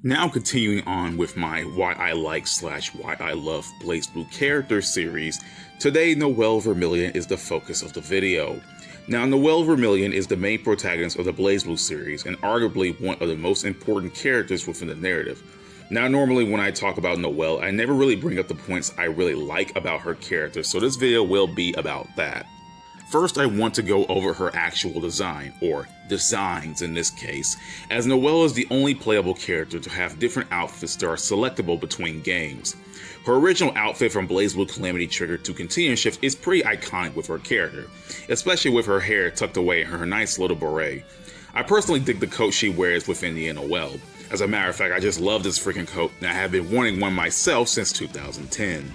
Now continuing on with my Why I Like / Why I Love BlazBlue character series, today Noel Vermillion is the focus of the video. Now Noel Vermillion is the main protagonist of the BlazBlue series and arguably one of the most important characters within the narrative. Now normally when I talk about Noel, I never really bring up the points I really like about her character, so this video will be about that. First, I want to go over her actual design, or designs in this case, as Noel is the only playable character to have different outfits that are selectable between games. Her original outfit from BlazBlue Calamity Trigger to Continuum Shift is pretty iconic with her character, especially with her hair tucked away in her nice little beret. I personally dig the coat she wears within the Noel. As a matter of fact, I just love this freaking coat, and I have been wanting one myself since 2010.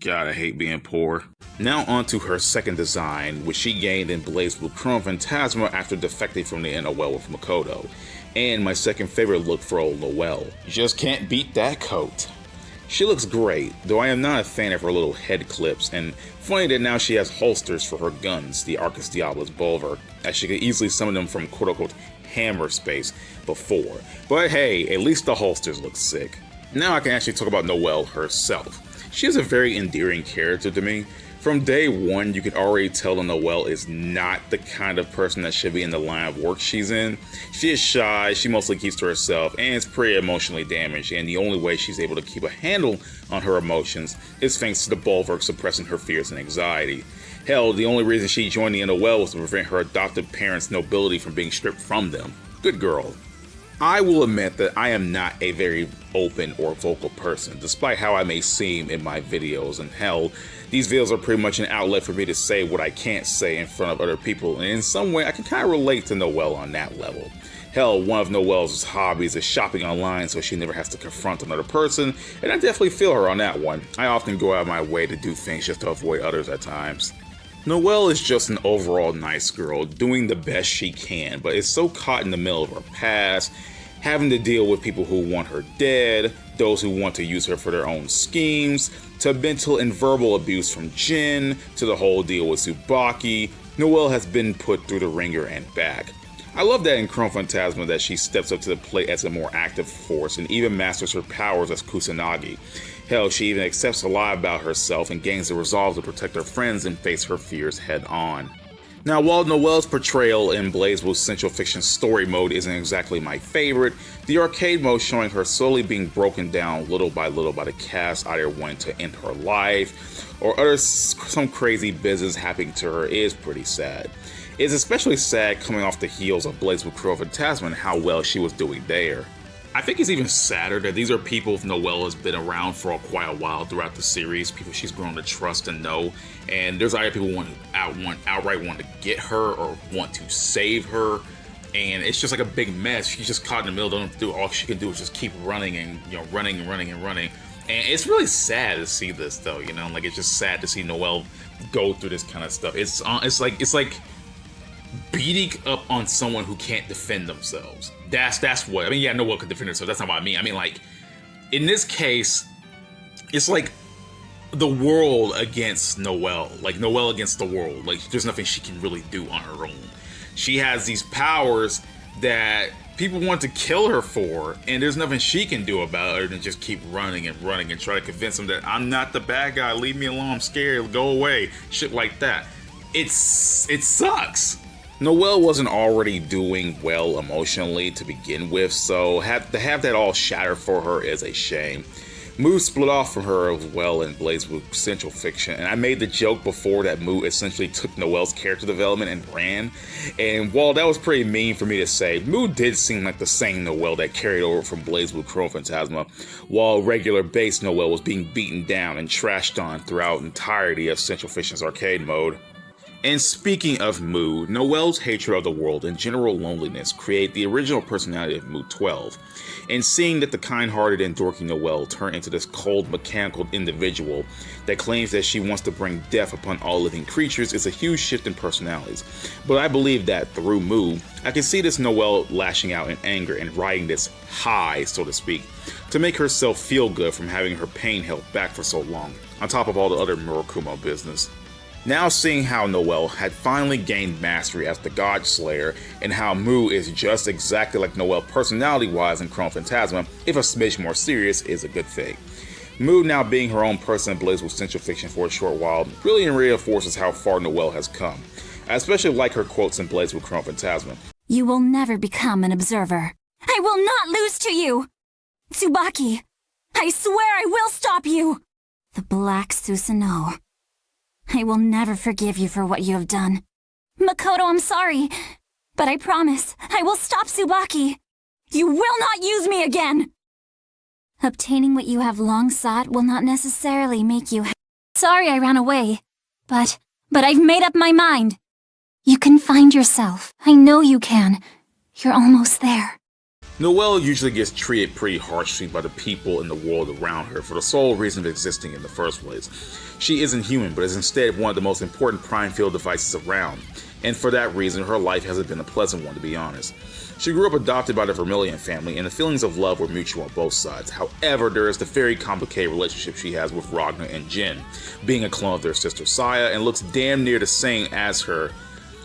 God, I hate being poor. Now on to her second design, which she gained in BlazBlue Chrome Phantasma after defecting from the Noel with Makoto. And my second favorite look for old Noel. You just can't beat that coat. She looks great, though I am not a fan of her little head clips, and funny that now she has holsters for her guns, the ARCSYS Bulwark, as she could easily summon them from quote-unquote hammer space before. But hey, at least the holsters look sick. Now I can actually talk about Noel herself. She is a very endearing character to me. From day one, you can already tell that Noel is not the kind of person that should be in the line of work she's in. She is shy, she mostly keeps to herself, and is pretty emotionally damaged, and the only way she's able to keep a handle on her emotions is thanks to the Bulwark suppressing her fears and anxiety. Hell, the only reason she joined the Noel was to prevent her adoptive parents' nobility from being stripped from them. Good girl. I will admit that I am not a very open or vocal person, despite how I may seem in my videos, and hell, these videos are pretty much an outlet for me to say what I can't say in front of other people, and in some way I can kind of relate to Noel on that level. Hell, one of Noel's hobbies is shopping online so she never has to confront another person, and I definitely feel her on that one. I often go out of my way to do things just to avoid others at times. Noel is just an overall nice girl, doing the best she can, but is so caught in the middle of her past, having to deal with people who want her dead, those who want to use her for their own schemes, to mental and verbal abuse from Jin, to the whole deal with Tsubaki. Noel has been put through the ringer and back. I love that in Chrome Phantasma that she steps up to the plate as a more active force and even masters her powers as Kusanagi. Hell, she even accepts a lot about herself and gains the resolve to protect her friends and face her fears head on. Now, while Noel's portrayal in BlazBlue's Central Fiction story mode isn't exactly my favorite, the arcade mode showing her slowly being broken down little by the cast either wanting to end her life or some crazy business happening to her is pretty sad. It's especially sad coming off the heels of BlazBlue Chrome Phantasma and how well she was doing there. I think it's even sadder that these are people Noel has been around for quite a while throughout the series, people she's grown to trust and know, and there's either people who outright want to get her or want to save her, and it's just like a big mess. She's just caught in the middle, don't do all she can do is just keep running and running. And it's really sad to see this though, like it's just sad to see Noel go through this kind of stuff. It's like beating up on someone who can't defend themselves. That's what I mean. Yeah, Noel could defend herself. That's not what I mean. I mean, like, in this case, it's like the world against Noel. Like, Noel against the world. Like, there's nothing she can really do on her own. She has these powers that people want to kill her for, and there's nothing she can do about it other than just keep running and try to convince them that I'm not the bad guy. Leave me alone. I'm scared. Go away. Shit like that. It sucks. Noel wasn't already doing well emotionally to begin with, so to have that all shatter for her is a shame. Moo split off from her as well in BlazBlue Central Fiction, and I made the joke before that Moo essentially took Noel's character development and ran, and while that was pretty mean for me to say, Moo did seem like the same Noel that carried over from BlazBlue Chrome Phantasma, while regular base Noel was being beaten down and trashed on throughout the entirety of Central Fiction's arcade mode. And speaking of Moo, Noel's hatred of the world and general loneliness create the original personality of Moo 12. And seeing that the kind-hearted and dorky Noel turn into this cold, mechanical individual that claims that she wants to bring death upon all living creatures is a huge shift in personalities. But I believe that through Moo, I can see this Noel lashing out in anger and riding this high, so to speak, to make herself feel good from having her pain held back for so long, on top of all the other Murakumo business. Now seeing how Noel had finally gained mastery as the God Slayer, and how Mu is just exactly like Noel personality-wise in Chrome Phantasma, if a smidge more serious, is a good thing. Mu now being her own person in BlazBlue Central Fiction for a short while really reinforces how far Noel has come. I especially like her quotes in BlazBlue Chrome Phantasma. You will never become an observer. I will not lose to you! Tsubaki, I swear I will stop you! The Black Susanoo. I will never forgive you for what you have done. Makoto, I'm sorry, but I promise I will stop Tsubaki. You will not use me again! Obtaining what you have long sought will not necessarily make you Sorry I ran away, but I've made up my mind. You can find yourself. I know you can. You're almost there. Noel usually gets treated pretty harshly by the people in the world around her for the sole reason of existing in the first place. She isn't human, but is instead one of the most important prime field devices around, and for that reason her life hasn't been a pleasant one, to be honest. She grew up adopted by the Vermillion family, and the feelings of love were mutual on both sides. However, there is the very complicated relationship she has with Ragna and Jin, being a clone of their sister Saya, and looks damn near the same as her,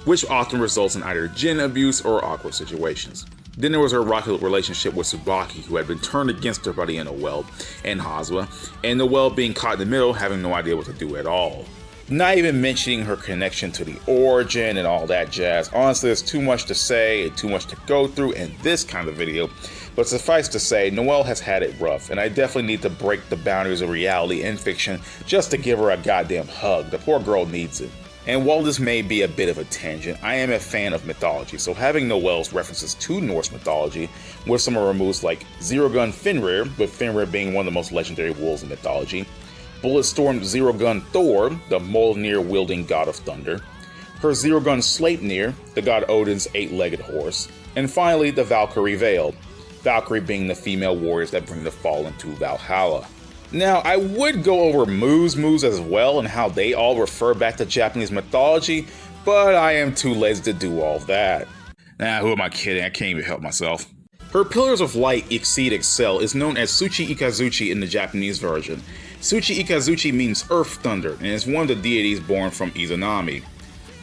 which often results in either Jin abuse or awkward situations. Then there was her rocky relationship with Tsubaki, who had been turned against her by the Noel and Hazwa, and Noel being caught in the middle, having no idea what to do at all. Not even mentioning her connection to the origin and all that jazz. Honestly, there's too much to say and too much to go through in this kind of video, but suffice to say, Noel has had it rough, and I definitely need to break the boundaries of reality and fiction just to give her a goddamn hug. The poor girl needs it. And while this may be a bit of a tangent, I am a fan of mythology, so having Noel's references to Norse mythology, with some of her moves like Zero Gun Fenrir, with Fenrir being one of the most legendary wolves in mythology, Bulletstorm Zero Gun Thor, the Mjolnir-wielding god of thunder, her Zero Gun Sleipnir, the god Odin's 8-legged horse, and finally the Valkyrie Veil, Valkyrie being the female warriors that bring the fallen to Valhalla. Now, I would go over Mu's moves as well and how they all refer back to Japanese mythology, but I am too lazy to do all that. Nah, who am I kidding? I can't even help myself. Her Pillars of Light Exceed Excel is known as Tsuchi Ikazuchi in the Japanese version. Tsuchi Ikazuchi means Earth Thunder and is one of the deities born from Izanami.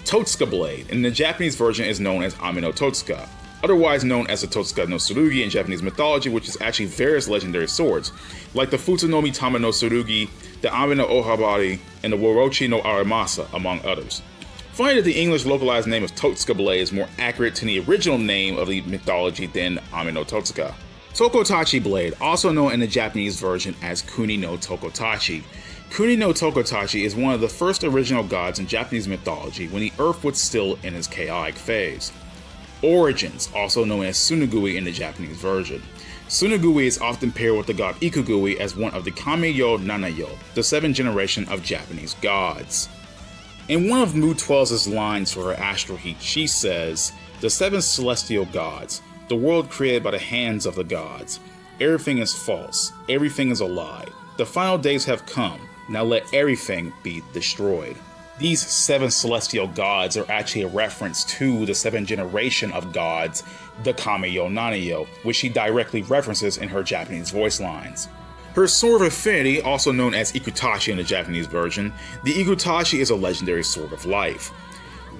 Totsuka Blade in the Japanese version is known as Ami no Totsuka, otherwise known as the Totsuka no Tsurugi in Japanese mythology, which is actually various legendary swords, like the Futsunomi Tama no Tsurugi, the Ami no Ohabari, and the Worochi no Aramasa, among others. Funny that the English localized name of Totsuka Blade is more accurate to the original name of the mythology than Ami no Totsuka. Tokotachi Blade, also known in the Japanese version as Kuni no Tokotachi. Kuni no Tokotachi is one of the first original gods in Japanese mythology when the earth was still in its chaotic phase. Origins, also known as Tsunugui in the Japanese version. Tsunugui is often paired with the god Ikugui as one of the Kami-yo Nana-yo, the 7th generation of Japanese gods. In one of Mu 12's lines for her astral heat, she says, "The 7 celestial gods, the world created by the hands of the gods. Everything is false, everything is a lie. The final days have come, now let everything be destroyed." These 7 celestial gods are actually a reference to the 7th generation of gods, the Kami-yo Nana-yo, which she directly references in her Japanese voice lines. Her Sword of Affinity, also known as Ikutashi in the Japanese version, the Ikutashi is a legendary sword of life.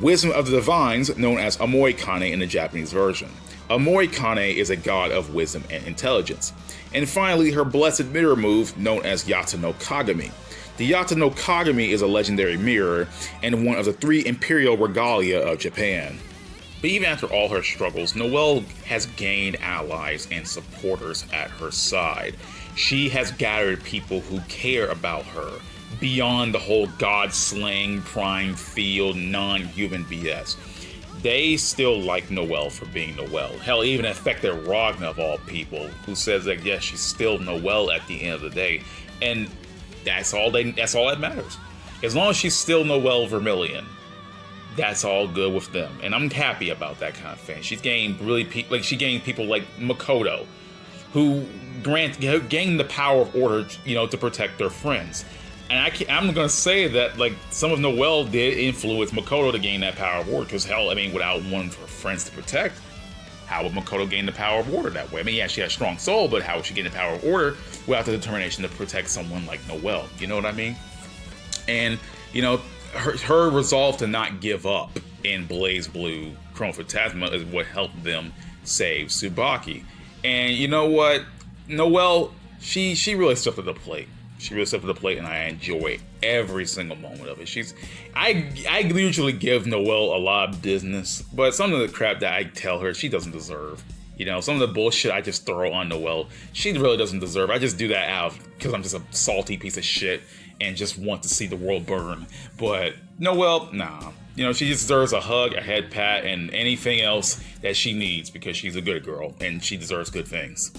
Wisdom of the Divines, known as Amoi Kane in the Japanese version. Amoi Kane is a god of wisdom and intelligence. And finally, her Blessed Mirror move, known as Yata no Kagami. The Yata no Kagami is a legendary mirror and one of the 3 imperial regalia of Japan. But even after all her struggles, Noel has gained allies and supporters at her side. She has gathered people who care about her, beyond the whole god-slaying, prime field, non-human BS. They still like Noel for being Noel. Hell, even affected Ragna of all people, who says that yes, she's still Noel at the end of the day. And that's all that matters. As long as she's still Noel Vermillion, that's all good with them. And I'm happy about that kind of thing. She's gained she gained people like Makoto, who gained the power of order, to protect their friends. And I'm gonna say that some of Noel did influence Makoto to gain that power of order. Because hell, without one of her friends to protect, how would Makoto gain the power of order that way? Yeah, she has a strong soul, but how would she gain the power of order without the determination to protect someone like Noel? You know what I mean? And, her resolve to not give up in BlazBlue Chrome Phantasma is what helped them save Tsubaki. And you know what? Noel, she really stepped up to the plate. She really stepped up to the plate, and I enjoy every single moment of it. I usually give Noel a lot of business, but some of the crap that I tell her, she doesn't deserve. You know, some of the bullshit I just throw on Noel, she really doesn't deserve. I just do that out because I'm just a salty piece of shit and just want to see the world burn. But Noel, nah. You know, she deserves a hug, a head pat, and anything else that she needs because she's a good girl and she deserves good things.